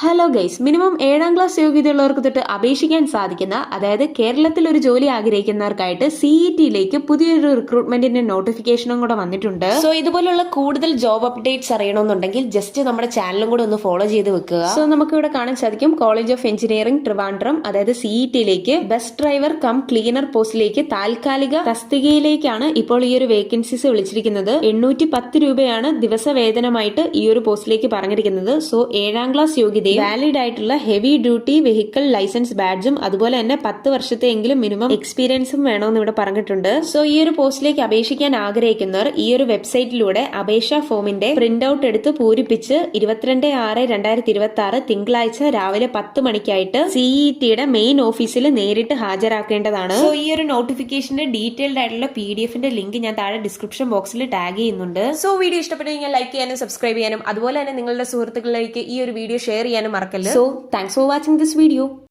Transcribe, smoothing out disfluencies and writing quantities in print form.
Hello guys, minimum 7ാം class യോഗ്യതയുള്ളവർക്ക് തൊട്ട് അപേക്ഷിക്കാൻ സാധിക്കുന്ന, അതായത് കേരളത്തിൽ ഒരു ജോലി ആഗ്രഹിക്കുന്നവർക്കായിട്ട് CET-യിലേക്ക് പുതിയൊരു റിക്രൂട്ട്മെന്റിന്റെ നോട്ടിഫിക്കേഷനും കൂടെ വന്നിട്ടുണ്ട്. സോ ഇതുപോലുള്ള കൂടുതൽ ജോബ് അപ്ഡേറ്റ്സ് അറിയണമെന്നുണ്ടെങ്കിൽ ജസ്റ്റ് നമ്മുടെ ചാനലും കൂടെ ഒന്ന് ഫോളോ ചെയ്ത് വെക്കുക. സോ നമുക്ക് ഇവിടെ കാണാൻ സാധിക്കും, കോളേജ് ഓഫ് എഞ്ചിനീയറിംഗ് ട്രിവാൻഡ്രം, അതായത് CET-യിലേക്ക് ബസ് ഡ്രൈവർ കം ക്ലീനർ പോസ്റ്റിലേക്ക് താൽക്കാലിക തസ്തികയിലേക്കാണ് ഇപ്പോൾ ഈ ഒരു വേക്കൻസീസ് വിളിച്ചിരിക്കുന്നത്. 810 രൂപയാണ് ദിവസവേതനമായിട്ട് ഈ ഒരു പോസ്റ്റിലേക്ക് പറഞ്ഞിരിക്കുന്നത്. സോ 7ാം ക്ലാസ് യോഗ്യത, വാലിഡ് ആയിട്ടുള്ള ഹെവി ഡ്യൂട്ടി വെഹിക്കിൾ ലൈസൻസ് ബാഡ്ജും അതുപോലെ തന്നെ 10 വർഷത്തെയെങ്കിലും മിനിമം എക്സ്പീരിയൻസും വേണമെന്ന് ഇവിടെ പറഞ്ഞിട്ടുണ്ട്. സോ ഈ ഒരു പോസ്റ്റിലേക്ക് അപേക്ഷിക്കാൻ ആഗ്രഹിക്കുന്നവർ ഈ ഒരു വെബ്സൈറ്റിലൂടെ അപേക്ഷാ ഫോമിന്റെ പ്രിന്റ് ഔട്ട് എടുത്ത് പൂരിപ്പിച്ച് 22/6/2026 തിങ്കളാഴ്ച രാവിലെ 10 മണിക്കായിട്ട് CET-യുടെ മെയിൻ ഓഫീസിൽ നേരിട്ട് ഹാജരാക്കേണ്ടതാണ്. സോ ഈ ഒരു നോട്ടിഫിക്കേഷന്റെ ഡീറ്റെയിൽഡ് ആയിട്ടുള്ള PDF-ന്റെ ലിങ്ക് ഞാൻ താഴെ ഡിസ്ക്രിപ്ഷൻ ബോക്സിൽ ടാഗ് ചെയ്യുന്നുണ്ട്. സോ വീഡിയോ ഇഷ്ടപ്പെട്ടു കഴിഞ്ഞാൽ ലൈക്ക് ചെയ്യാനും സബ്സ്ക്രൈബ് ചെയ്യാനും അതുപോലെ തന്നെ നിങ്ങളുടെ സുഹൃത്തുക്കളിലേക്ക് ഈ ഒരു വീഡിയോ ഷെയർ ചെയ്യാനും മറക്കല്ലേ. So thanks for watching this video.